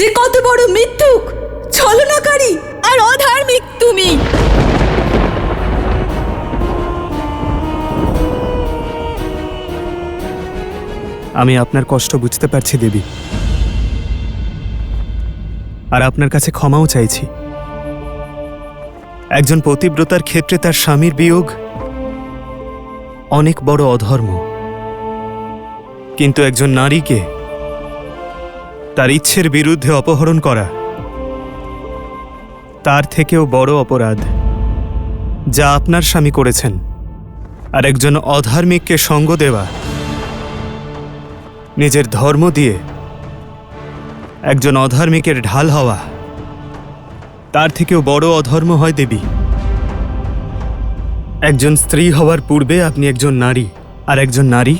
যে কত বড় মিথ্যুক, ছলনাকারী আর অধার্মিক তুমি। আমি আপনার কষ্ট বুঝতে পারছি দেবী, আর আপনার কাছে ক্ষমাও চাইছি। একজন পতিব্রতার ক্ষেত্রে তার স্বামীর বিয়োগ অনেক বড় অধর্ম, কিন্তু একজন নারীকে তার ইচ্ছের বিরুদ্ধে অপহরণ করা তার থেকেও বড় অপরাধ, যা আপনার স্বামী করেছেন। আর একজন অধার্মিককে সঙ্গ দেওয়া, নিজের ধর্ম দিয়ে একজন অধার্মিকের ঢাল হওয়া, তার থেকেও বড় অধর্ম হয় দেবী। একজন স্ত্রী হওয়ার পূর্বে আপনি একজন নারী, আর একজন নারী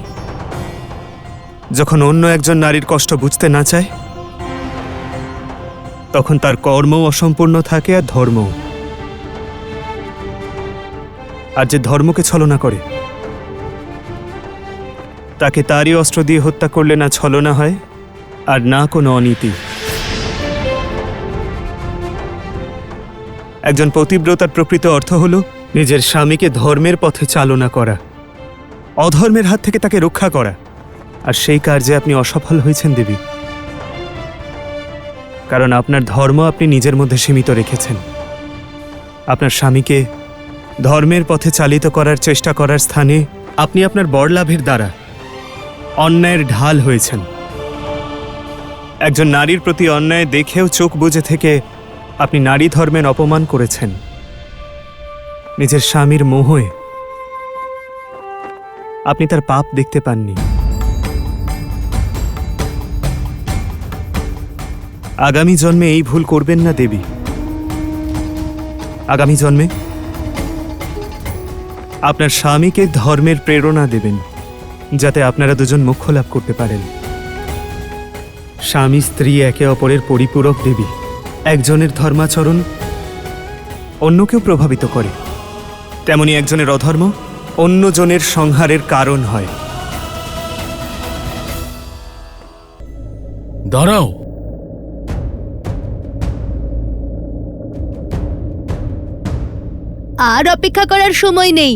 যখন অন্য একজন নারীর কষ্ট বুঝতে না চায়, তখন তার কর্মও অসম্পূর্ণ থাকে আর ধর্মও। আর যে ধর্মকে ছলনা করে, তাকে তারই অস্ত্র দিয়ে হত্যা করলে না ছলনা হয় আর না কোনো অনীতি। একজন পতিব্রতার প্রকৃত অর্থ হল নিজের স্বামীকে ধর্মের পথে চালনা করা, অধর্মের হাত থেকে তাকে রক্ষা করা। আর সেই কার্যে আপনি অসফল হয়েছেন দেবী, কারণ আপনার ধর্ম আপনি নিজের মধ্যে সীমিত রেখেছেন। আপনার স্বামীকে ধর্মের পথে চালিত করার চেষ্টা করার স্থানে আপনি আপনার বরলাভের দ্বারা অন্যায়ের ঢাল হয়েছেন। একজন নারীর প্রতি অন্যায় দেখেও চোখ বুজে থেকে আপনি নারী ধর্মের অপমান করেছেন। নিজের স্বামীর মোহে আপনি তার পাপ দেখতে পাননি। আগামী জন্মে এই ভুল করবেন না দেবী। আগামী জন্মে আপনার স্বামীকে ধর্মের প্রেরণা দেবেন, যাতে আপনারা দুজন মোক্ষ লাভ করতে পারেন। স্বামী স্ত্রী একে অপরের পরিপূরক দেবী। একজনের ধর্মাচরণ অন্যকেও প্রভাবিত করে, তেমনি একজনের অধর্ম অন্যজনের সংহারের কারণ হয়। দাঁড়াও, আর অপেক্ষা করার সময় নেই,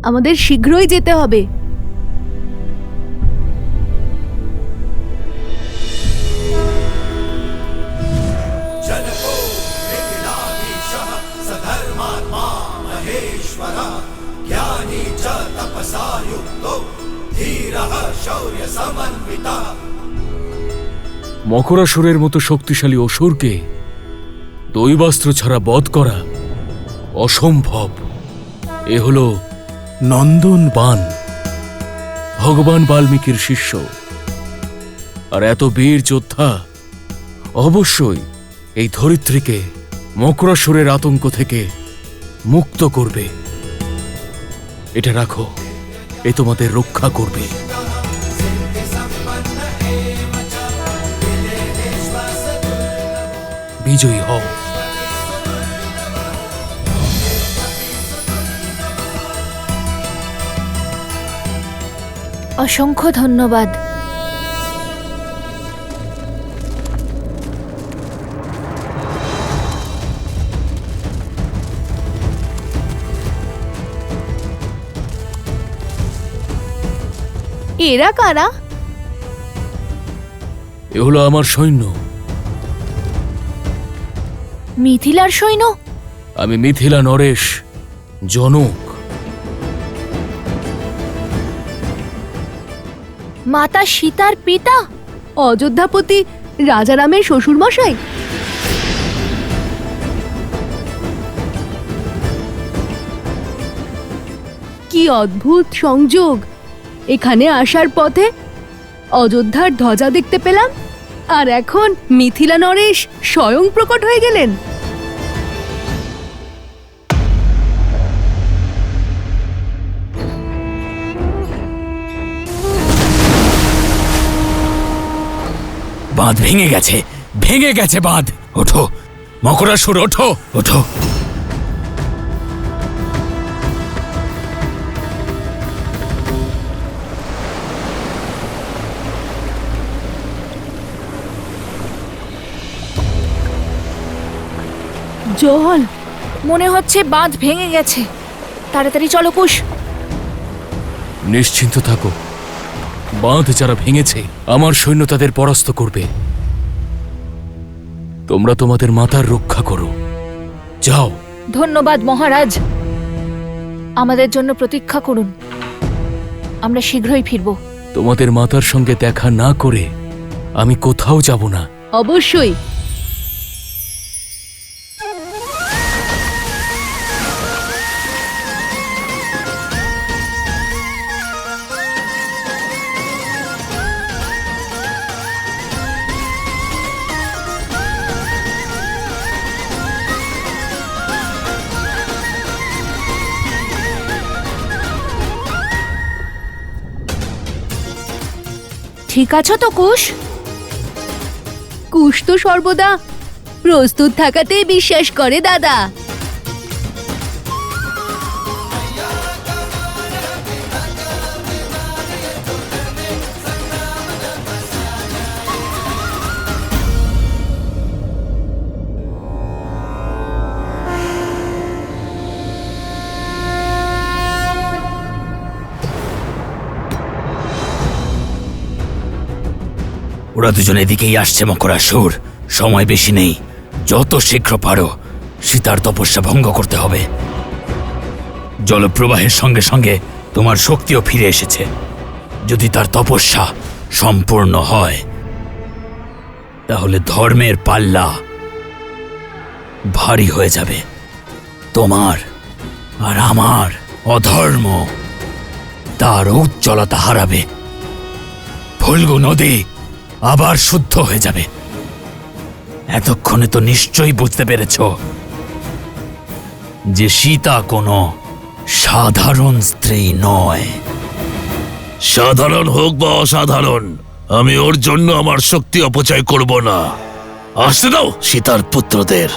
আমাদের শীঘ্রই যেতে হবে। মকরাসুরের মতো শক্তিশালী অসুরকে দৈবাস্ত্র ছাড়া বধ করা অসম্ভব। এ হল নন্দন বান, ভগবান বাল্মীকির শিষ্য। আর এত বীর যোদ্ধা অবশ্যই এই ধরিত্রীকে মকরাসুরের আতঙ্ক থেকে মুক্ত করবে। এটা রাখো, এ তোমাদের রক্ষা করবে। বিজয়ী হও। অসংখ্য ধন্যবাদ। এরা কারা? এ হলো আমার সৈন্য। মিথিলার সৈন্য? আমি মিথিলা নরেশ, জনক। মাতা সীতার পিতা, অযোধ্যাপতি রাজারামের শ্বশুর মশাই। কি অদ্ভুত সংযোগ! এখানে আসার পথে অযোধ্যার ধ্বজা দেখতে পেলাম, আর এখন মিথিলা নরেশ স্বয়ং প্রকট হয়ে গেলেন। বাঁধ ভেঙে গেছে, ভেঙে গেছে বাঁধ। ওঠো মকরাসুর, ওঠো, ওঠো। জল। মনে হচ্ছে বাঁধ ভেঙে গেছে। তাড়াতাড়ি চলো কুশ। নিশ্চিন্ত থাকো, বাঁধ যারা ভেঙেছে আমার সৈন্য তাদের পরাস্ত করবে। তোমরা তোমাদের মাতার রক্ষা করো, যাও। ধন্যবাদ মহারাজ, আমাদের জন্য প্রতীক্ষা করুন, আমরা শীঘ্রই ফিরব। তোমাদের মাতার সঙ্গে দেখা না করে আমি কোথাও যাব না। অবশ্যই। ঠিক আছো তো কুশ? কুশ তো সর্বদা প্রস্তুত থাকাতেই বিশ্বাস করে দাদা। ওরা দুজন এদিকেই আসছে মকরাসুর, সময় বেশি নেই, যত শীঘ্র পারো সীতার তপস্যা ভঙ্গ করতে হবে। জলপ্রবাহের সঙ্গে সঙ্গে তোমার শক্তিও ফিরে এসেছে। যদি তার তপস্যা সম্পূর্ণ হয় তাহলে ধর্মের পাল্লা ভারী হয়ে যাবে। তোমার আর আমার অধর্ম তার উজ্জ্বলতা হারাবে। ফল্গু নদী আবার শুদ্ধ হয়ে যাবে। এতক্ষণে তো নিশ্চয়ই বুঝতে পেরেছ যে সীতা কোনো সাধারণ স্ত্রী নয়। সাধারণ হোক বা অসাধারণ, আমি ওর জন্য আমার শক্তি অপচয় করব না। আসতে দাও সীতার পুত্রদের।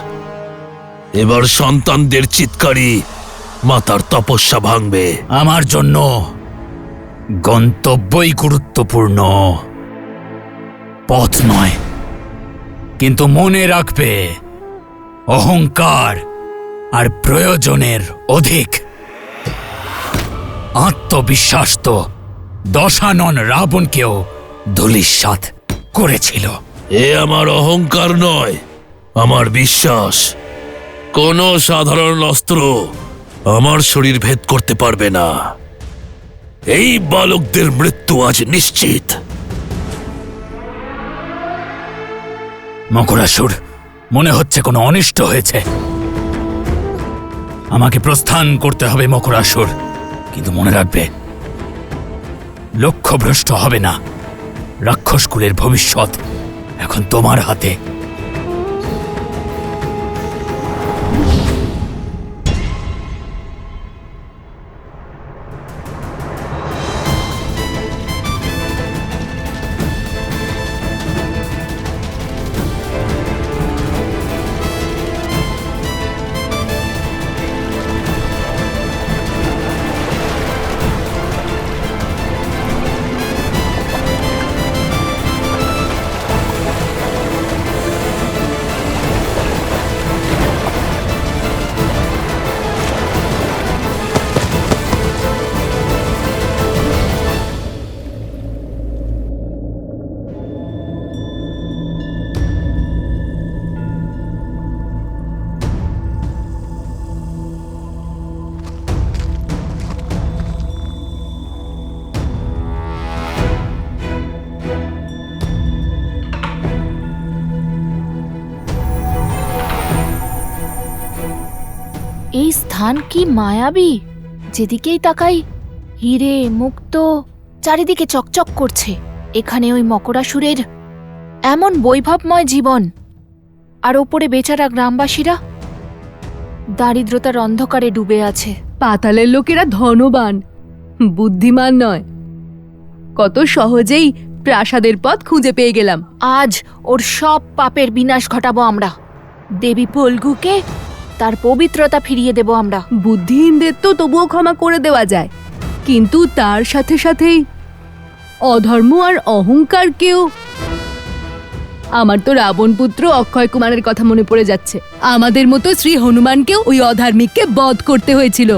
এবার সন্তানদের চিৎকারই মাতার তপস্যা ভাঙবে। আমার জন্য গন্তব্যই গুরুত্বপূর্ণ, পথ নয়। কিন্তু মনে রাখবে, অহংকার আর প্রয়োজনের অধিক আত্মবিশ্বাস তো দশানন রাবণকেও ধূলিসাৎ করেছিল। এ আমার অহংকার নয়, আমার বিশ্বাস। কোনো সাধারণ অস্ত্র আমার শরীর ভেদ করতে পারবে না। এই বালকদের মৃত্যু আজ নিশ্চিত। মকরাসুর, মনে হচ্ছে কোনো অনিষ্ট হয়েছে। আমাকে প্রস্থান করতে হবে মকরাসুর, কিন্তু মনে রাখবে, লক্ষ্যভ্রষ্ট হবে না। রাক্ষসকুলের ভবিষ্যৎ এখন তোমার হাতে। এই স্থান কি মায়াবী! যেদিকেই তাকাই হিরে মুক্ত, চারিদিকে চকচক করছে। এখানে ওই মকরাসুরের এমন বৈভবময় জীবন, আর ওপরে বেচারা গ্রামবাসীরা দারিদ্রতার অন্ধকারে ডুবে আছে। পাতালের লোকেরা ধনবান, বুদ্ধিমান নয়। কত সহজেই প্রাসাদের পথ খুঁজে পেয়ে গেলাম। আজ ওর সব পাপের বিনাশ ঘটাবো আমরা। দেবী ফল্গুকে তার পবিত্রতা ফিরিয়ে দেব আমরা। বুদ্ধিহীনদের তো তবুও ক্ষমা করে দেওয়া যায়, কিন্তু তার সাথে সাথেই অধর্ম আর অহংকারকেও আমার তো রাবণ পুত্র অক্ষয় কুমারের কথা মনে পড়ে যাচ্ছে। আমাদের মতো শ্রী হনুমানকেও ওই অধার্মিককে বধ করতে হয়েছিল।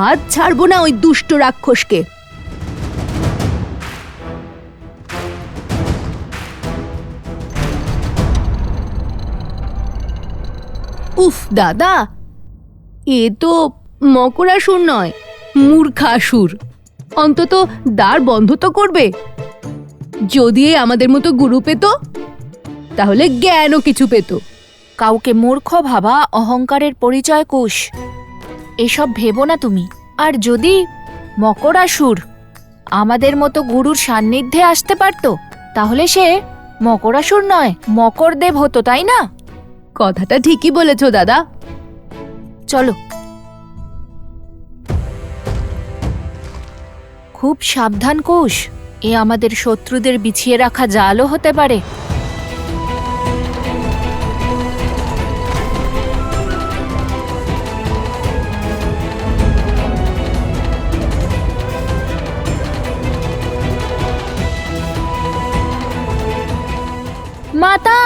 আজ ছাড়বো না ওই দুষ্ট রাক্ষসকে। উফ দাদা, এ তো মকরাসুর নয়, মূর্খাসুর। অন্তত দ্বার বন্ধ তো করবে। যদি এ আমাদের মতো গুরু পেত তাহলে জ্ঞানও কিছু পেত। কাউকে মূর্খ ভাবা অহংকারের পরিচয় কুশ। এসব ভেবো না তুমি। আর যদি মকরাসুর আমাদের মতো গুরুর সান্নিধ্যে আসতে পারত, তাহলে সে মকরাসুর নয়, মকরদেব হতো, তাই না? কথাটা ঠিকই বলেছ দাদা। চলো। খুব সাবধান কুশ, এ আমাদের শত্রুদের বিছিয়ে রাখা জালও হতে পারে। মাতা,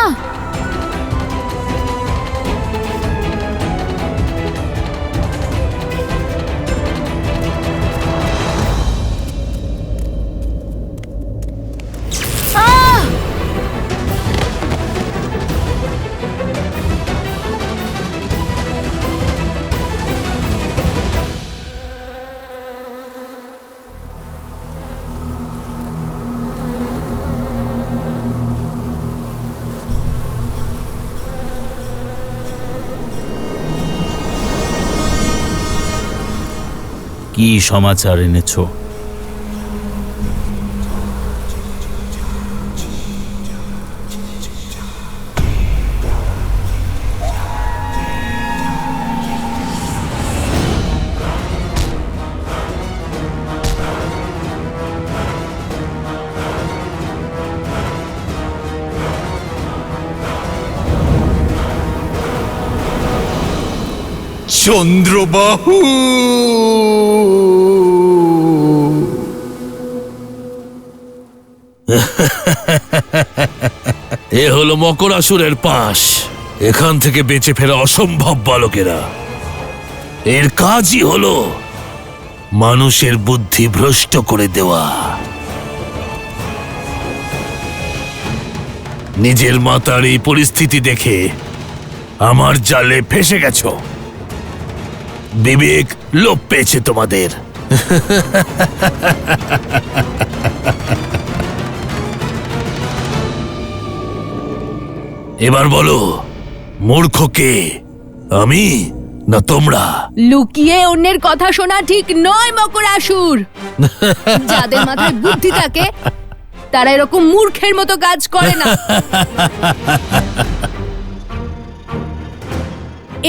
কি সমাচার এনেছো? চন্দ্রবাহু, এ হলো মকরাসুরের পাশ। এখান থেকে বেঁচে ফেরা অসম্ভব বালকেরা। এর কাজই হলো মানুষের বুদ্ধি ভ্রষ্ট করে দেওয়া। নিজের মাতার এই পরিস্থিতি দেখে আমার জালে ফেসে গেছো। বিবেক লোপ পেয়েছে তোমাদের। এবার বলো, মূর্খ কে, আমি না তোমরা? লুকিয়ে অন্যের কথা শোনা ঠিক নয় মকরাসুর। যাদের মাথায় বুদ্ধি থাকে তারা এরকম মূর্খের মতো কাজ করে না।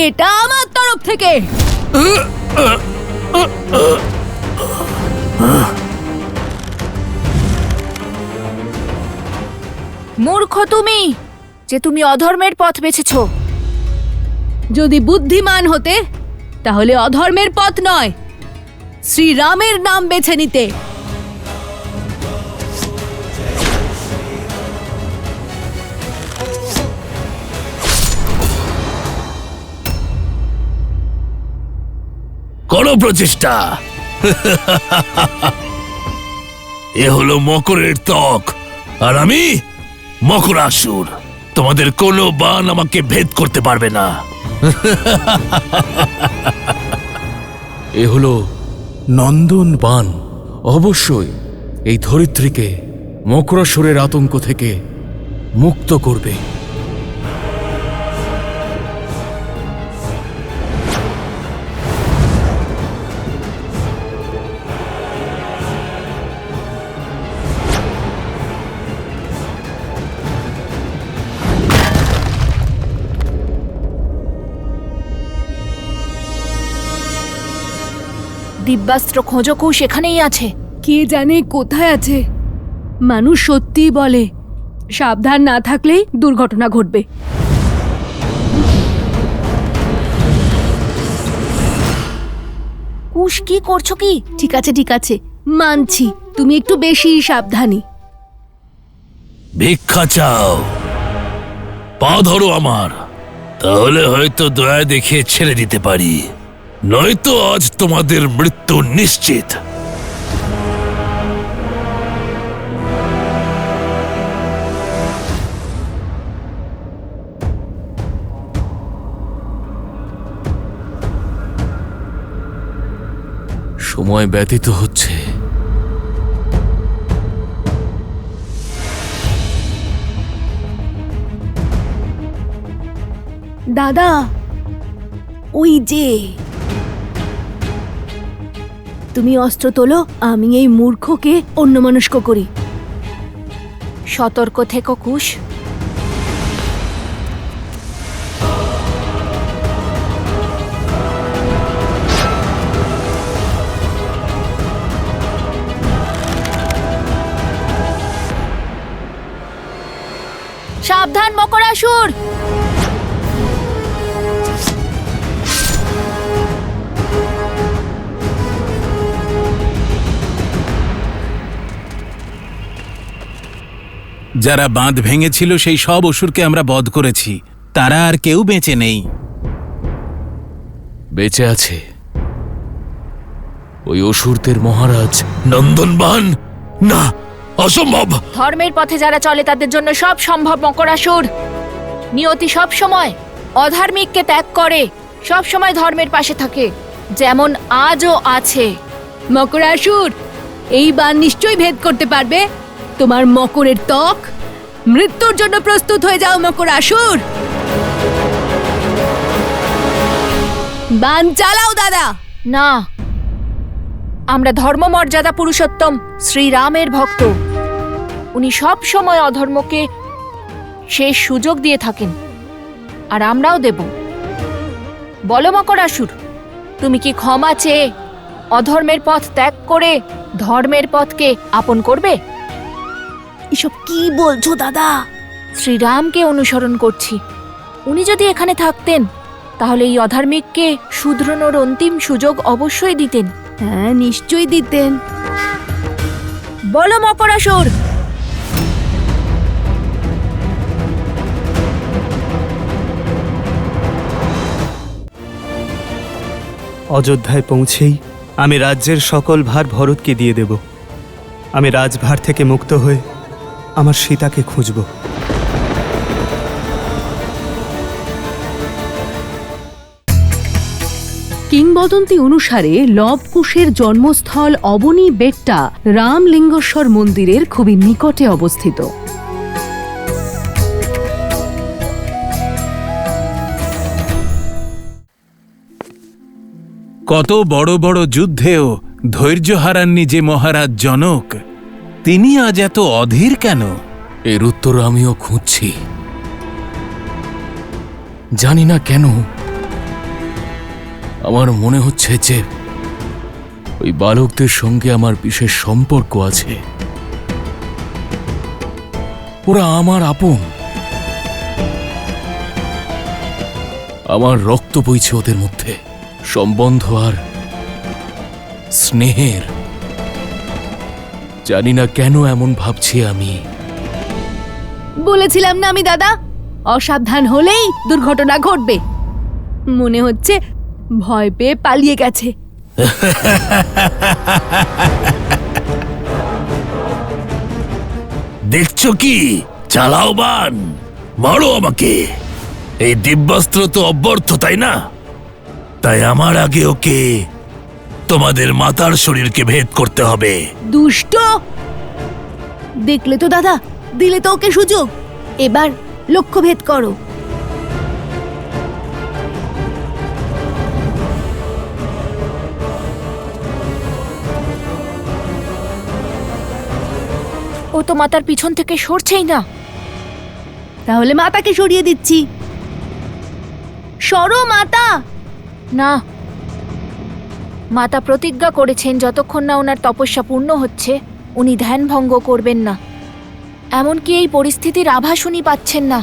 এটা আমার তরফ থেকে। মূর্খ তুমি, যে তুমি অধর্মের পথ বেছেছো। যদি বুদ্ধিমান হতে তাহলে অধর্মের পথ নয়, শ্রীরামের নাম বেছে নিতে। করো প্রচেষ্টা। এ হলো মকরের ত্বক, আর আমি মকরাসুর। তোমাদের কোনো বান আমাকে ভেদ করতে পারবে না। এ হলো নন্দন বান। অবশ্যই এই ধরিত্রীকে মকরাসুরের আতঙ্ক থেকে মুক্ত করবে। দিব্যাস্ত্র খোঁজো কুশ, এখানেই আছে। কে জানে কোথায় আছে। মানুষ সত্যিই বলে সাবধান না থাকলেই দুর্ঘটনা ঘটবে। কুশ, কি করছো কি? ঠিক আছে ঠিক আছে, মানছি তুমি একটু বেশি সাবধানী। ভিক্ষা চাও, পা ধরো আমার, তাহলে হয়তো দয়া দেখিয়ে ছেড়ে দিতে পারি, নয়তো আজ তোমাদের মৃত্যু নিশ্চিত। সময় ব্যতীত হচ্ছে। দাদা, ওই যে তুমি অস্ত্র তোলো, আমি এই মূর্খকে অন্যমনস্ক করি। সতর্ক থেকো কুশ। সাবধান মকরাসুর! যারা বাঁধ ভেঙেছিল সেই সব অসুরকে আমরা বধ করেছি, তারা আর কেউ বেঁচে নেই। বেঁচে আছে ওই অসুরদের মহারাজ। নন্দনবান, না, অসম্ভব। ধর্মের পথে যারা চলে তাদের জন্য সব সম্ভব মকরাসুর। নিয়তি সব সময় অধার্মিককে ত্যাগ করে, সব সময় ধর্মের পাশে থাকে, যেমন আজও আছে। মকরাসুর, এই বান নিশ্চয়ই ভেদ করতে পারবে। তোমার মকরের ত্বক, মৃত্যুর জন্য প্রস্তুত হয়ে যাও মকরাসুর। বান চালাও দাদা। না, আমরা ধর্মমর্যাদা পুরুষোত্তম শ্রীরামের ভক্ত। উনি সব সময় অধর্মকে শেষ সুযোগ দিয়ে থাকেন, আর আমরাও দেব। বলো মকরাসুর, তুমি কি ক্ষমা চেয়ে অধর্মের পথ ত্যাগ করে ধর্মের পথকে আপন করবে? এসব কি বলছো দাদা? শ্রীরামকে অনুসরণ করছি। উনি যদি এখানে থাকতেন তাহলে এই অধার্মিককে শুধরানোর অন্তিম সুযোগ অবশ্যই দিতেন। হ্যাঁ, নিশ্চয়ই দিতেন। বলো মকরাসুর। অযোধ্যায় পৌঁছেই আমি রাজ্যের সকল ভার ভরতকে দিয়ে দেব। আমি রাজভার থেকে মুক্ত হয়ে আমার সীতাকে খুঁজব। কিংবদন্তি অনুসারে লবকুশের জন্মস্থল অবনী বেট্টা রামলিঙ্গেশ্বর মন্দিরের খুবই নিকটে অবস্থিত। কত বড় বড় যুদ্ধেও ধৈর্য হারাননি যে মহারাজ জনক, তিনি আজ এত অধীর কেন? এর উত্তর আমিও খুঁজছি। জানি না কেন আমার মনে হচ্ছে যে ওই বালকদের সঙ্গে আমার বিশেষ সম্পর্ক আছে। ওরা আমার আপন, আমার রক্ত বইছে ওদের মধ্যে, সম্বন্ধ আর স্নেহের। জানি না কেন এমন ভাবছি আমি। বলেছিলাম না আমি দাদা, অসাবধান হলেই দুর্ঘটনা ঘটবে। মনে হচ্ছে ভয় পেয়ে পালিয়ে গেছে। দেখছো কি? চালাও বান, মারো আমাকে। এই দিব্যাস্ত্র তো অব্যর্থ, তাই না? তাই আমার আগে ওকে তোমাদের মাতার শরীরকে ভেদ করতে হবে। দুষ্ট! দেখলে তো দাদা, দিলে তো ওকে সুযোগ। এবার লক্ষ্যভেদ করো। ও তো মাতার পিছন থেকে সরছেই না। তাহলে মাতাকে সরিয়ে দিচ্ছি। সরো মাতা। না, মাতা প্রতিজ্ঞা করেছেন যতক্ষণ না ওনার তপস্যা পূর্ণ হচ্ছে উনি ধ্যান ভঙ্গ করবেন না। এমনকি এই পরিস্থিতির আভাস উনি পাচ্ছেন না।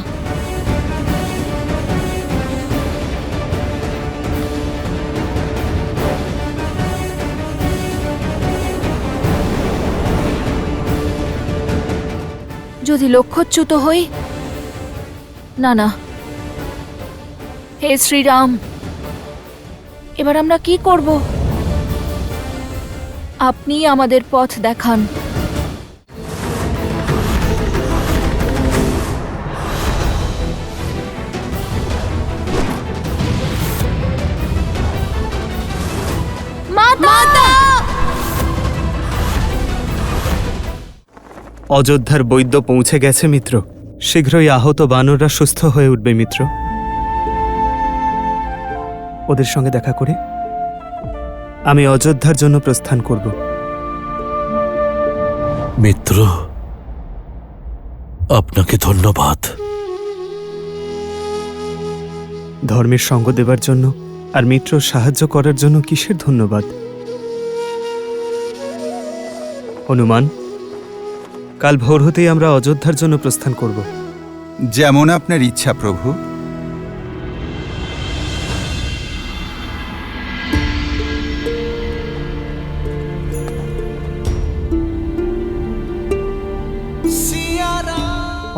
যদি লক্ষ্যচ্যুত হই? না না, হে শ্রীরাম, এবার আমরা কি করব? আপনি আমাদের পথ দেখান। মাতা! অযোধ্যার বৈদ্য পৌঁছে গেছে মিত্র। শীঘ্রই আহত বানররা সুস্থ হয়ে উঠবে মিত্র। ওদের সঙ্গে দেখা করে আমি অযোধ্যার জন্য প্রস্থান করব। মিত্র, আপনাকে ধন্যবাদ। ধর্মের সঙ্গ দেবার জন্য আর মিত্র সাহায্য করার জন্য কিসের ধন্যবাদ? হনুমান, কাল ভোর হতেই আমরা অযোধ্যার জন্য প্রস্থান করব। যেমন আপনার ইচ্ছা প্রভু।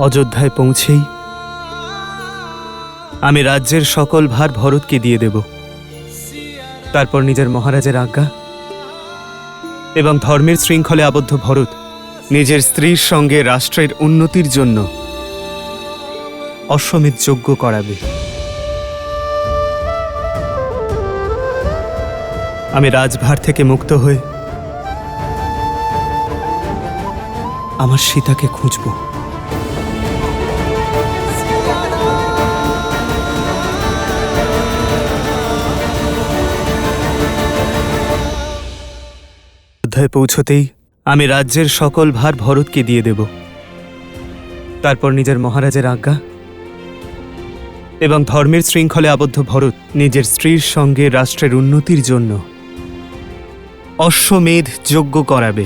অযোধ্যায় পৌঁছেই আমি রাজ্যের সকল ভার ভরতকে দিয়ে দেব। তারপর নিজের মহারাজের আজ্ঞা এবং ধর্মের শৃঙ্খলে আবদ্ধ ভরত নিজের স্ত্রীর সঙ্গে রাষ্ট্রের উন্নতির জন্য অশ্বমেধ যজ্ঞ করাবে। আমি রাজভার থেকে মুক্ত হয়ে আমার সীতাকে খুঁজব। অযোধ্যায় পৌঁছতেই আমি রাজ্যের সকল ভার ভরতকে দিয়ে দেব। তারপর নিজের মহারাজের আজ্ঞা এবং ধর্মের শৃঙ্খলে আবদ্ধ ভরত নিজের স্ত্রীর সঙ্গে রাষ্ট্রের উন্নতির জন্য অশ্বমেধ যজ্ঞ করাবে।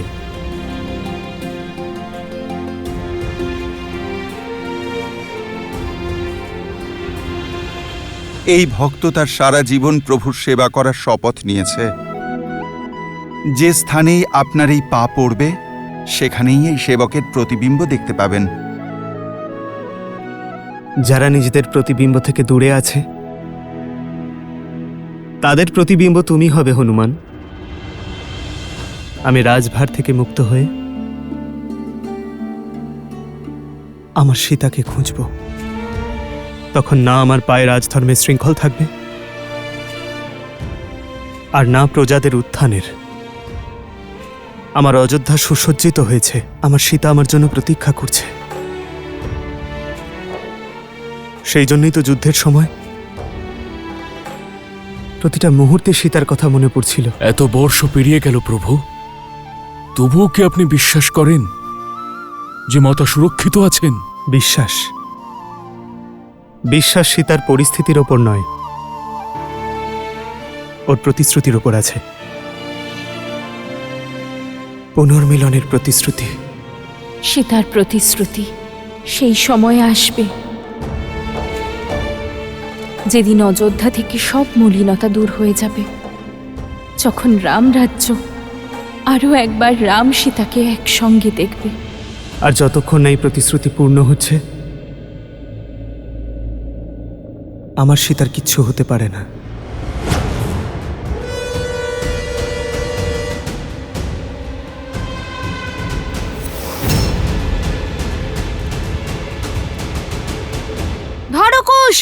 এই ভক্ত তার সারা জীবন প্রভুর সেবা করার শপথ নিয়েছে। যে স্থানেই আপনার এই পা পড়বে, সেখানেই এই সেবকের প্রতিবিম্ব দেখতে পাবেন। যারা নিজেদের প্রতিবিম্ব থেকে দূরে আছে, তাদের প্রতিবিম্ব তুমি হবে হনুমান। আমি রাজভার থেকে মুক্ত হয়ে আমার সীতাকে খুঁজব। তখন না আমার পায়ে রাজধর্মের শৃঙ্খল থাকবে, আর না প্রজাদের উত্থানের। আমার অযোধ্যা সুসজ্জিত হয়েছে, আমার সীতা আমার জন্য প্রতীক্ষা করছে। সেই জন্যই তো যুদ্ধের সময় প্রতিটা মুহূর্তে সীতার কথা মনে পড়ছিল। এত বর্ষ পেরিয়ে গেল প্রভু, তবুও কি আপনি বিশ্বাস করেন যে মাতা সুরক্ষিত আছেন? বিশ্বাস বিশ্বাস সীতার পরিস্থিতির ওপর নয়, ওর প্রতিশ্রুতির ওপর আছে। পুনর্মিলনের প্রতিশ্রুতি। সীতার প্রতিশ্রুতি সেই সময় আসবে যেদিন অযোধ্যা থেকে সব মলিনতা দূর হয়ে যাবে, যখন রামরাজ্য আরও একবার রাম সীতাকে একসঙ্গে দেখবে। আর যতক্ষণ না এই প্রতিশ্রুতি পূর্ণ হচ্ছে, আমার সীতার কিচ্ছু হতে পারে না। ধরো কুশ!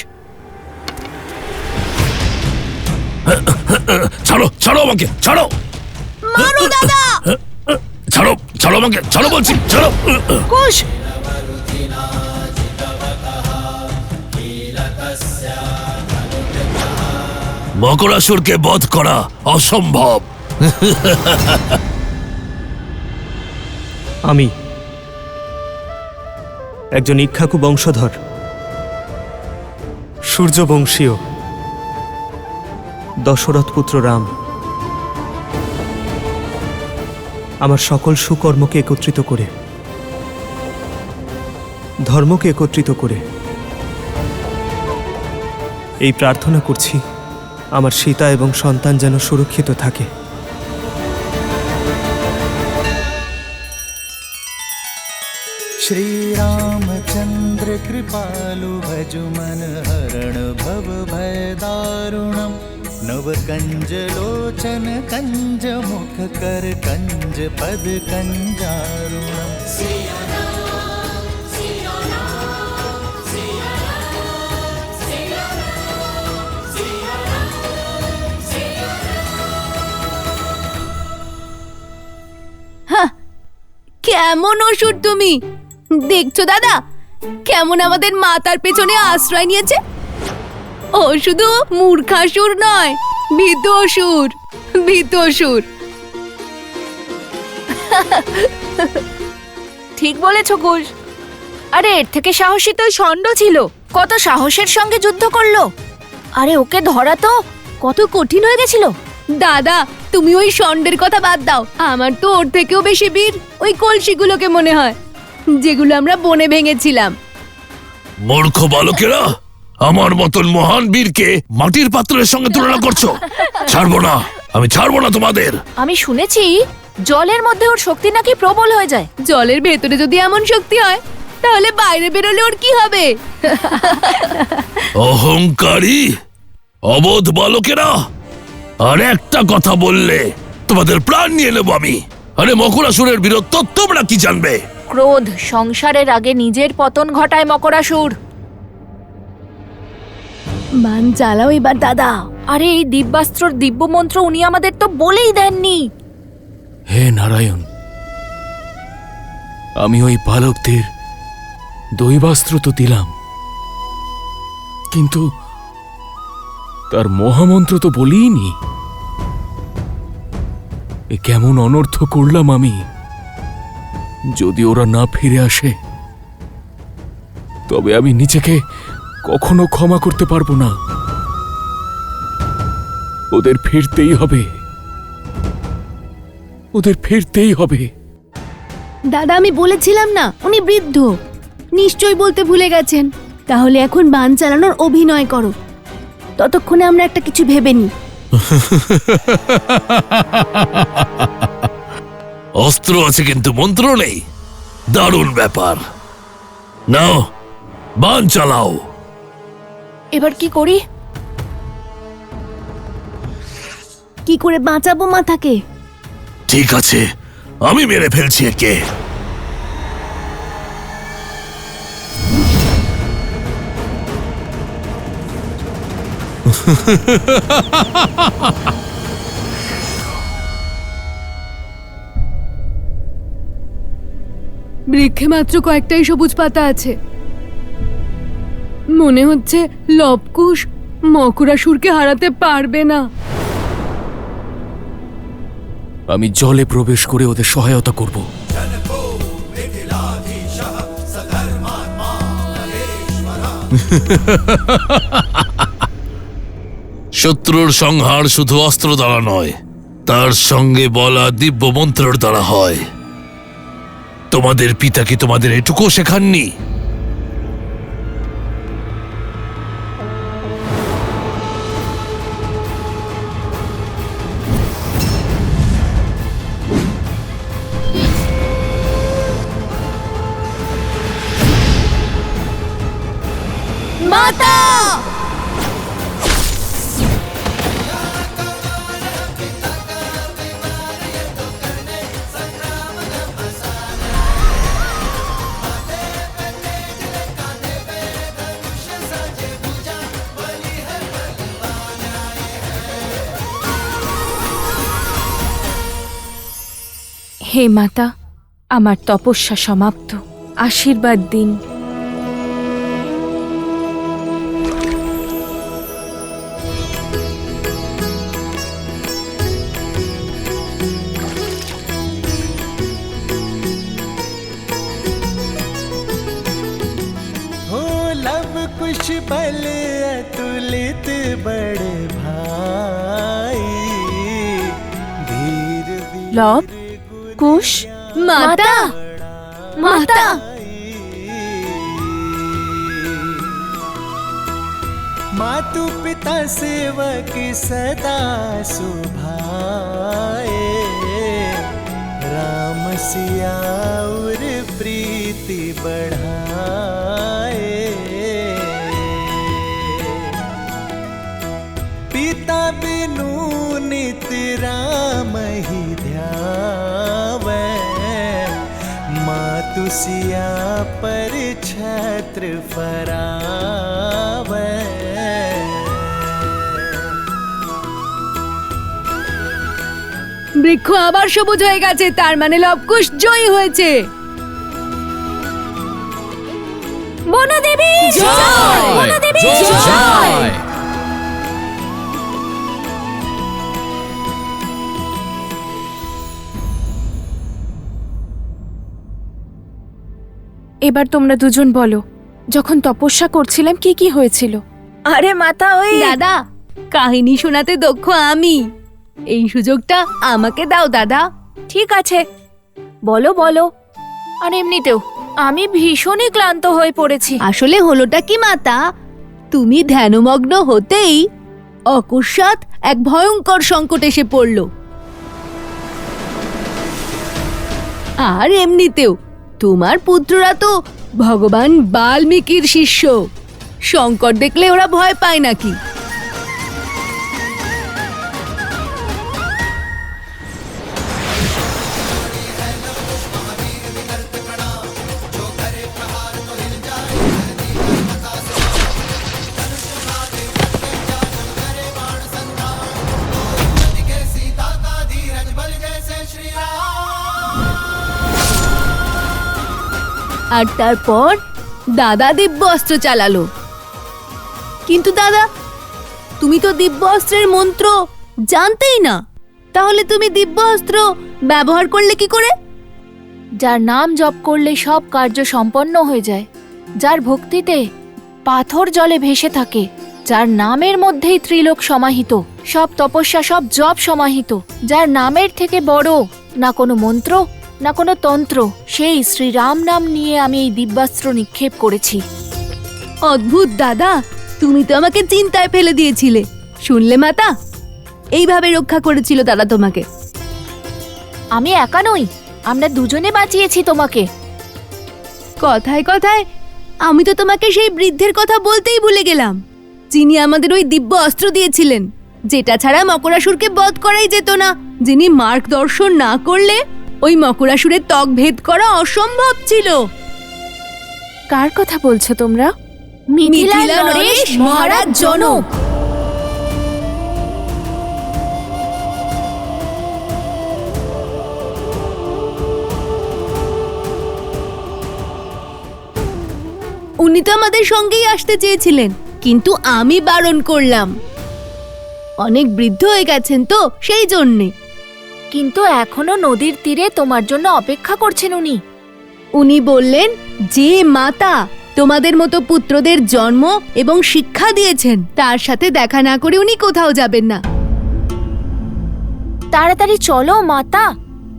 ছাড়ো, ছাড়ো আমাকে, ছাড়ো! মারো দাদা! ছাড়ো, ছাড়ো আমাকে, ছাড়ো বলছি, ছাড়ো! কুশ! মকরাসুরকে বধ করা অসম্ভব। আমি একজন ইক্ষ্বাকু বংশধর, সূর্যবংশীয় দশরথ পুত্র রাম। আমার সকল সুকর্মকে একত্রিত করে, ধর্মকে একত্রিত করে এই প্রার্থনা করছি, আমার সীতা এবং সন্তান যেন সুরক্ষিত থাকে। श्री रामचंद्र कृपालु भजु मन हरण भव भय दारुणम नव कंज लोचन कंज मुख कर कंज पद कंजारुणम কেমন অসুর তুমি দেখছো দাদা, কেমন আমাদের মাতার পেছনে আশ্রয় নিয়েছে। ও শুধু মূর্খাসুর নয়, ভীত অসুর, ভীত অসুর। ঠিক বলেছ কুশ। আরে এর থেকে সাহসী তো ওই ষণ্ড ছিল, কত সাহসের সঙ্গে যুদ্ধ করলো। আরে ওকে ধরা তো কত কঠিন হয়ে গেছিল। দাদা তুমি ওই ষণ্ডের কথা বাদ দাও, আমার তো ওর থেকেও বেশি বীর ওই কলসিগুলোকে মনে হয়, যেগুলো আমরা বনে ভেঙেছিলাম। মূর্খ বালকেরা, আমার মতন মহান বীরকে মাটির পাত্রের সঙ্গে তুলনা করছো। ছাড়বো না, আমি ছাড়বো না তোমাদের। আমি শুনেছি জলের মধ্যে ওর শক্তি নাকি প্রবল হয়ে যায়। জলের ভেতরে যদি এমন শক্তি হয় তাহলে বাইরে বেরোলে ওর কি হবে? অহংকারী অবোধ বালকেরা, আর একটা কথা বললে তোমাদের প্রাণ নিয়ে নেবো আমি। আরে মকরাসুরের বীরত্ব তোমরা কি জানবে? ক্রোধ সংসারের আগে নিজের পতন ঘটায় মকরাসুর। বান চালাও এবার দাদা। আরে এই দিব্যাস্ত্রর দিব্য মন্ত্র উনি আমাদের তো বলেই দেননি। হে নারায়ণ, আমি ওই বালকদের দৈবাস্ত্র তো দিলাম, কিন্তু তার মহামন্ত্র তো বলিনি। এ কেমন অনর্থ করলাম আমি। যদি ওরা না ফিরে আসে তবে আমি নিজেকে কখনো ক্ষমা করতে পারবো না। ওদের ফিরতেই হবে, ওদের ফিরতেই হবে। দাদা আমি বলেছিলাম না উনি বৃদ্ধ, নিশ্চয়ই বলতে ভুলে গেছেন। তাহলে এখন বান চালানোর অভিনয় করো, ততক্ষণে আমরা একটা কিছু ভেবে নিই। অস্ত্র আছে কিন্তু মন্ত্র নেই, দারুণ ব্যাপার। নাও বান চালাও। এবার কি করি? কি করে বাঁচাবো মাথাকে? ঠিক আছে, আমি মেরে ফেলছি একে। বৃক্ষে মাত্র কয়েকটাই সবুজ পাতা আছে। মনে হচ্ছে লবকুশ মকরাসুরকে হারাতে পারবে না। আমি জলে প্রবেশ করে ওদের সহায়তা করব। শত্রুর সংহার শুধু অস্ত্র দ্বারা নয়, তার সঙ্গে বলা দিব্য মন্ত্রের দ্বারা হয়। তোমাদের পিতা কি তোমাদের এটুকু শেখাননি? মাতা! হে মাতা, আমার তপস্যা সমাপ্ত, আশীর্বাদ দিন। हो लव कुश बल अतुलित बड़े भाई धीर লব, কুশ, মাতা! মাতা! मातु पिता सेवक सदा सुभाए राम सिया और प्रीति बढ़ाए। पिता बिनु नित राम ही ध्यावै, मातु सिया पर छत्र फरावै। বৃক্ষ আবার সবুজ হয়ে গেছে, তার মানে লবকুশ জয়ী হয়েছে। বনদেবী জয়! বনদেবী জয়! এবার তোমরা দুজন বলো, যখন তপস্যা করছিলাম কি কি হয়েছিল? আরে মাতা, ওই দাদা, কাহিনী শোনাতে দক্ষ আমি। এই সুযোগটা আমাকে দাও দাদা। ঠিক আছে, বলো বলো। আর এমনিতেও আমি ভীষণই ক্লান্ত হয়ে পড়েছি। আসলে হলোটা কি মাতা, তুমি ধ্যানমগ্ন হতেই অকস্মাৎ এক ভয়ঙ্কর সংকট এসে পড়ল। আর এমনিতেও তোমার পুত্ররা তো ভগবান বাল্মীকির শিষ্য, সংকট দেখলে ওরা ভয় পায় নাকি? আর তারপর দাদা দিব্য অস্ত্র চালালো। কিন্তু দাদা, তুমি তো দিব্য অস্ত্রের মন্ত্র জানতেই না, তাহলে তুমি দিব্য অস্ত্র ব্যবহার করলে কি করে? যার নাম জপ করলে সব কার্য সম্পন্ন হয়ে যায়, যার ভক্তিতে পাথর জলে ভেসে থাকে, যার নামের মধ্যেই ত্রিলোক সমাহিত, সব তপস্যা সব জপ সমাহিত, যার নামের থেকে বড় না কোনো মন্ত্র না কোনো তন্ত্র, সেই শ্রীরাম নাম নিয়ে আমি এই দিব্যাস্ত্র নিক্ষেপ করেছি। অদ্ভুত দাদা, তুমি তো আমাকে চিন্তায় ফেলে দিয়েছিলে। শুনলে মাতা, এইভাবে রক্ষা করেছিল দাদা তোমাকে। আমি একা নই, আমরা দুজনে বাঁচিয়েছি তোমাকে। কথায় কথায় আমি তো তোমাকে সেই বৃদ্ধের কথা বলতেই ভুলে গেলাম, যিনি আমাদের ওই দিব্য অস্ত্র দিয়েছিলেন, যেটা ছাড়া মকরাসুরকে বধ করাই যেত না, যিনি মার্গদর্শন না করলে ওই মকরাসুরের ত্বক ভেদ করা অসম্ভব ছিল। কার কথা বলছো তোমরা? মিথিলা নরেশ মহারাজ জনক। উনি তো আমাদের সঙ্গেই আসতে চেয়েছিলেন, কিন্তু আমি বারণ করলাম। অনেক বৃদ্ধ হয়ে গেছেন তো, সেই জন্যে। কিন্তু এখনো নদীর তীরে তোমার জন্য অপেক্ষা করছেন উনি। উনি বললেন, যে মাতা তোমাদের মতো পুত্রদের জন্ম এবং শিক্ষা দিয়েছেন, তার সাথে দেখা না করে উনি কোথাও যাবেন না। তাড়াতাড়ি চলো মাতা,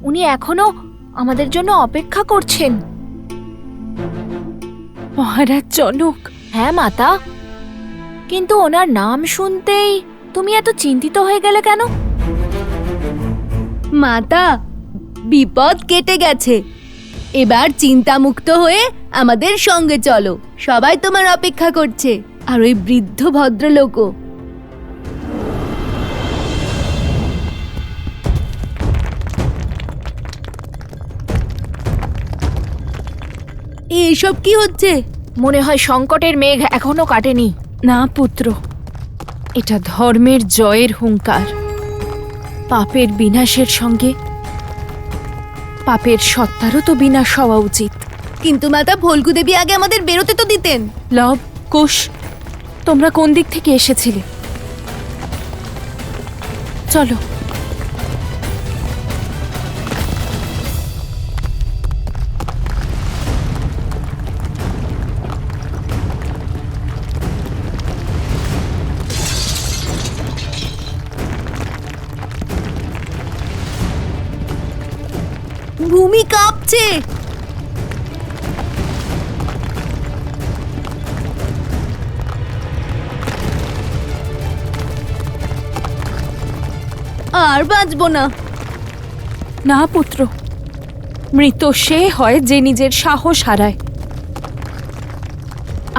উনি এখনো আমাদের জন্য অপেক্ষা করছেন। মহারাজ জনক। হ্যাঁ মাতা, কিন্তু ওনার নাম শুনতেই তুমি এত চিন্তিত হয়ে গেলে কেন? মাতা, বিপদ কেটে গেছে, এবার চিন্তামুক্ত হয়ে আমাদের সঙ্গে চলো। সবাই তোমার অপেক্ষা করছে, আর ওই বৃদ্ধ ভদ্রলোকও। এসব কি হচ্ছে? মনে হয় সংকটের মেঘ এখনো কাটেনি। না পুত্র, এটা ধর্মের জয়ের হুঙ্কার। পাপের বিনাশের সঙ্গে পাপের সত্তারও তো বিনাশ হওয়া উচিত। কিন্তু মাতা, ভোলকু দেবী আগে আমাদের বেরোতে তো দিতেন। লব, কুশ, তোমরা কোন দিক থেকে এসেছিলে? চলো। ভূমি কাঁপছে। আর বাঁচবো না। না পুত্র, মৃত সে হয় যে নিজের সাহস হারায়,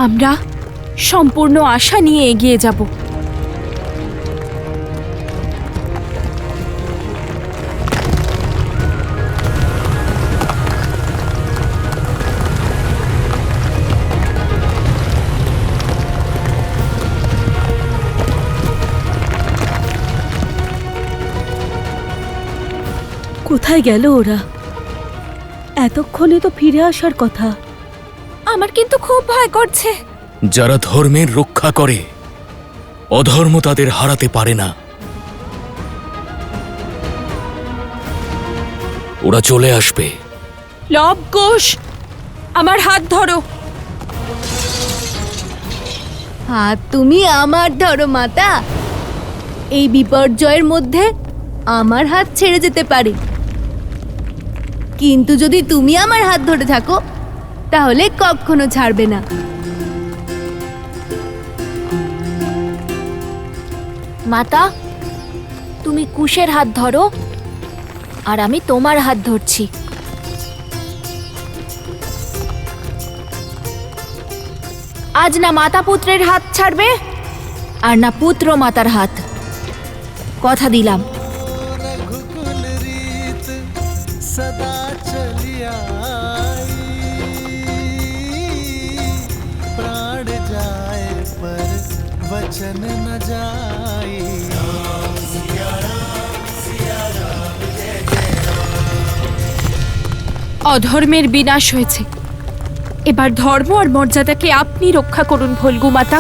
আমরা সম্পূর্ণ আশা নিয়ে এগিয়ে যাব। কোথায় গেল ওরা? এতক্ষণে তো ফিরে আসার কথা। আমার কিন্তু খুব ভয় করছে। যারা ধর্মের রক্ষা করে অধর্ম তাদের হারাতে পারে না। ওরা চলে আসবে। লব কুশ, আমার হাত ধরো। হাত তুমি আমার ধরো মাতা। এই বিপর্যয়ের মধ্যে আমার হাত ছেড়ে যেতে পারে, কিন্তু যদি তুমি আমার হাত ধরে থাকো তাহলে কখনো ছাড়বে না। মাতা, তুমি কুশের হাত ধরো আর আমি তোমার হাত ধরছি। আজ না মাতা পুত্রের হাত ছাড়বে আর না পুত্র মাতার হাত। কথা দিলাম। रघुकुल रीत सदा चली आई, प्राण जाए पर वचन न जाई। অধর্মের বিনাশ হয়েছে, এবার ধর্ম আর মর্যাদাকে আপনি রক্ষা করুন ভলগু মাতা।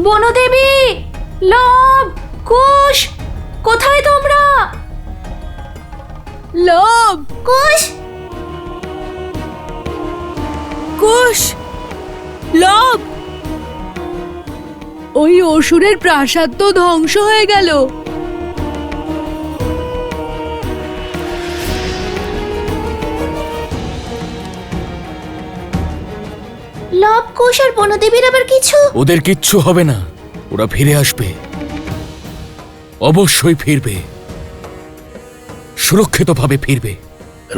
বনদেবী, লব, কুশ, কোথায় তোমরা? লব, কুশ, কুশ, লব। ওই অসুরের প্রাসাদ তো ধ্বংস হয়ে গেল। লব, কুশ আর বনদেবীর আবার কিছু? ওদের কিচ্ছু হবে না, ওরা ফিরে আসবে, অবশ্যই ফিরবে, সুরক্ষিতভাবে ফিরবে।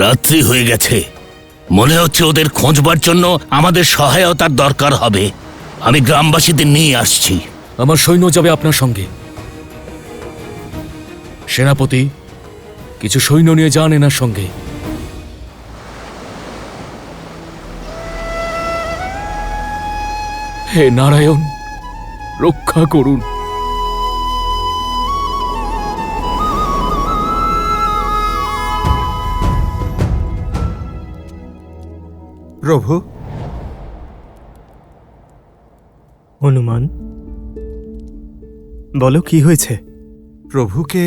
রাত্রি হয়ে গেছে, মনে হচ্ছে ওদের খোঁজবার জন্য আমাদের সহায়তার দরকার হবে। আমি গ্রামবাসীদের নিয়ে আসছি। আমার সৈন্য যাবে আপনার সঙ্গে। সেনাপতি, কিছু সৈন্য নিয়ে যান এনার সঙ্গে। হে নারায়ণ, রক্ষা করুন। প্রভু, হনুমান, বলো কি হয়েছে? প্রভুকে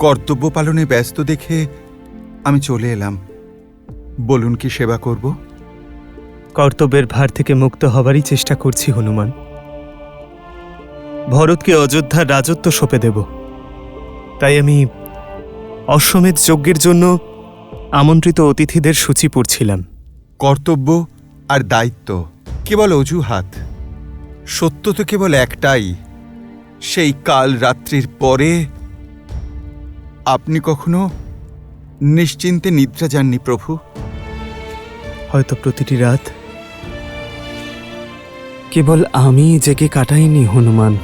কর্তব্য পালনে ব্যস্ত দেখে আমি চলে এলাম। বলুন কি সেবা করব? কর্তব্যের ভার থেকে মুক্ত হবারই চেষ্টা করছি হনুমান। ভরতকে অযোধ্যার রাজত্ব সঁপে দেব, তাই আমি অশ্বমেধ যজ্ঞের জন্য আমন্ত্রিত অতিথিদের সূচি পড়ছিলাম। কর্তব্য আর দায়িত্ব কেবল অজুহাত। সত্য তো কেবল একটাই, সেই কাল রাত্রির পরে আপনি কখনো নিশ্চিন্তে নিদ্রা যাননি প্রভু। হয়তো প্রতিটি রাত কেবল আমি জেগে কাটাইনি হনুমান।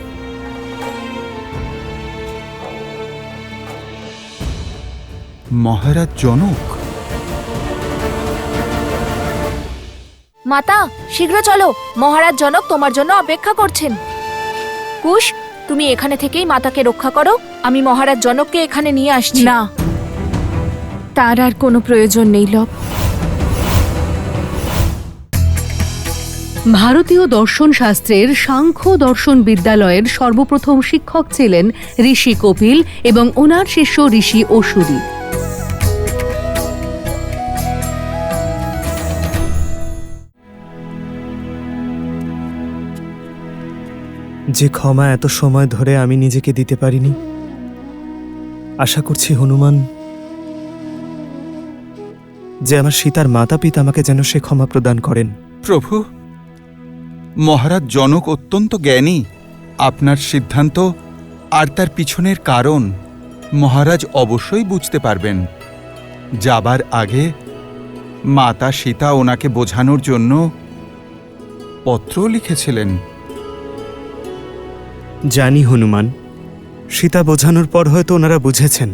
মহারাজ জনক, মাতা, শীঘ্র চলো, মহারাজ জনক তোমার জন্য অপেক্ষা করছেন। কুশ, তুমি এখানে থেকেই মাতাকে রক্ষা করো, আমি মহারাজ জনককে এখানে নিয়ে আসছি। না, তার আর কোনো প্রয়োজন নেই লব। ভারতীয় দর্শন শাস্ত্রের সাংখ্য দর্শন বিদ্যালয়ের সর্বপ্রথম শিক্ষক ছিলেন ঋষি কপিল এবং ওনার শিষ্য ঋষি অসুরী। যে ক্ষমা এত সময় ধরে আমি নিজেকে দিতে পারিনি, আশা করছি হনুমান যে আমার সীতার মাতা পিতা আমাকে যেন সে ক্ষমা প্রদান করেন। প্রভু, মহারাজ জনক অত্যন্ত জ্ঞানী। আপনার সিদ্ধান্ত আর তার পিছনের কারণ মহারাজ অবশ্যই বুঝতে পারবেন। যাবার আগে মাতা সীতা ওনাকে বোঝানোর জন্য পত্র লিখেছিলেন। জানি হনুমান, সীতা বোঝানোর পর হয়তো ওনারা বুঝেছেন,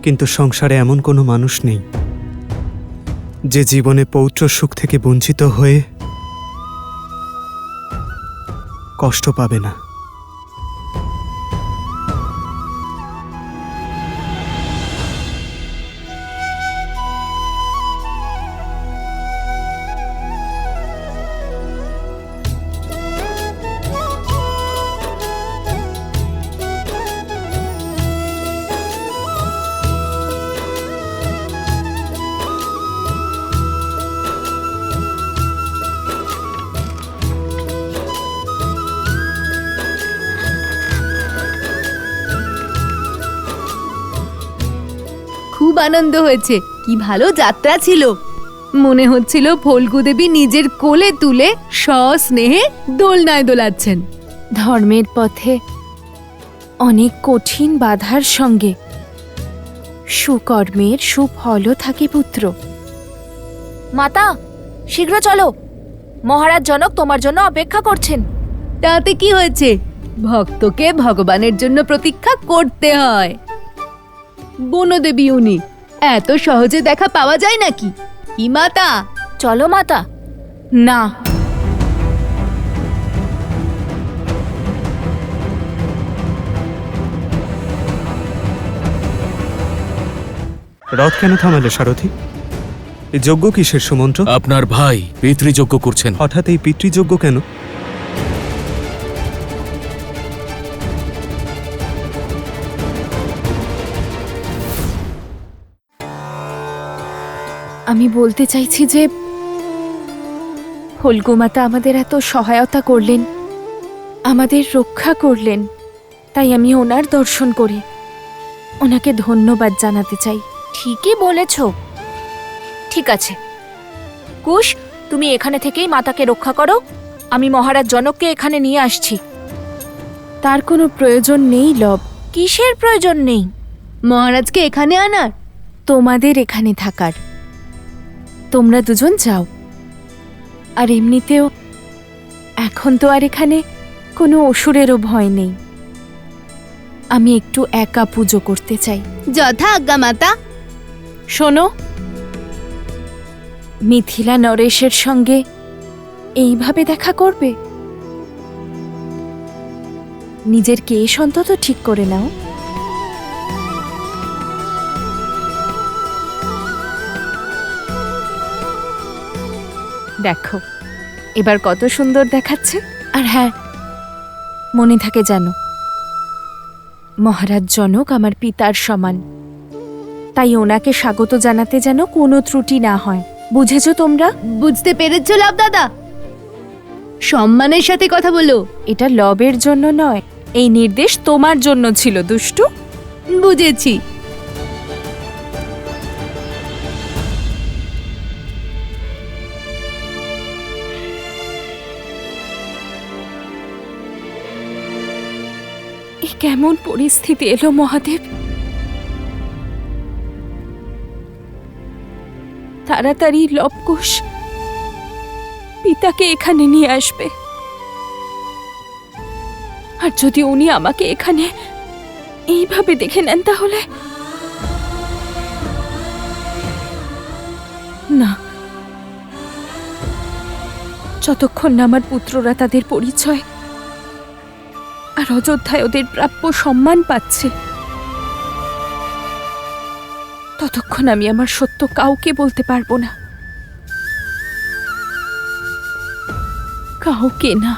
কিন্তু সংসারে এমন কোনো মানুষ নেই যে জীবনে পৌত্র সুখ থেকে বঞ্চিত হয়ে কষ্ট পাবে না। খুব আনন্দ হয়েছে, কি ভালো যাত্রা ছিল। মনে হচ্ছিল ফল্গু দেবী নিজের কোলে তুলে সস্নেহে দোলনায় দোলাচ্ছেন। ধর্মের পথে অনেক কঠিন বাধার সঙ্গে সুকর্মের সুফলও থাকে পুত্র। মাতা, শীঘ্র চলো, মহারাজ জনক তোমার জন্য অপেক্ষা করছেন। তাতে কি হয়েছে, ভক্তকে ভগবানের জন্য প্রতীক্ষা করতে হয়। বনদেবী উনি, এত সহজে দেখা পাওয়া যায় নাকি? কি মাতা? চলো মাতা। না, রথ কেন থামালে সারথি? এই যজ্ঞ কিসের সুমন্ত্র? আপনার ভাই পিতৃযজ্ঞ করছেন। হঠাৎ এই পিতৃযজ্ঞ কেন? আমি বলতে চাইছি যে ফল্গু মাতা আমাদের এত সহায়তা করলেন, আমাদের রক্ষা করলেন, তাই আমি ওনার দর্শন করে ওনাকে ধন্যবাদ জানাতে চাই। ঠিকই বলেছ। ঠিক আছে কুশ, তুমি এখানে থেকেই মাতাকে রক্ষা করো, আমি মহারাজ জনককে এখানে নিয়ে আসছি। তার কোনো প্রয়োজন নেই লব। কিসের প্রয়োজন নেই? মহারাজকে এখানে আনার? তোমাদের এখানে থাকার। তোমরা দুজন যাও। আর এমনিতেও এখন তো আর এখানে কোনো অসুরেরও ভয় নেই। আমি একটু একা পুজো করতে চাই। যথা আজ্ঞা মাতা। শোনো, মিথিলা নরেশের সঙ্গে এইভাবে দেখা করবে? নিজের কেশ অন্তত ঠিক করে নাও। দেখো এবার কত সুন্দর দেখাচ্ছে। আর হ্যাঁ, মনে থাকে জানো, মহারাজ জনক আমার পিতার সমান, তাই ওনাকে স্বাগত জানাতে যেন কোনো ত্রুটি না হয়। বুঝেছো তোমরা? বুঝতে পেরেছো লাভ দাদা? সম্মানের সাথে কথা বলো। এটা লবের জন্য নয়, এই নির্দেশ তোমার জন্য ছিল দুষ্টু। বুঝেছি। এ কেমন পরিস্থিতি এলো মহাদেব? তাড়াতাড়ি লবকুশ পিতাকে এখানে নিয়ে আসবে। আর যদি উনি আমাকে এখানে এইভাবে দেখে নেন তাহলে না, যতক্ষণ না আমার পুত্ররা তাদের পরিচয় আর অযোধ্যায় ওদের প্রাপ্য সম্মান পাচ্ছে, ততক্ষণ আমি আমার সত্য কাউকে বলতে পারবো না, কাউকে না।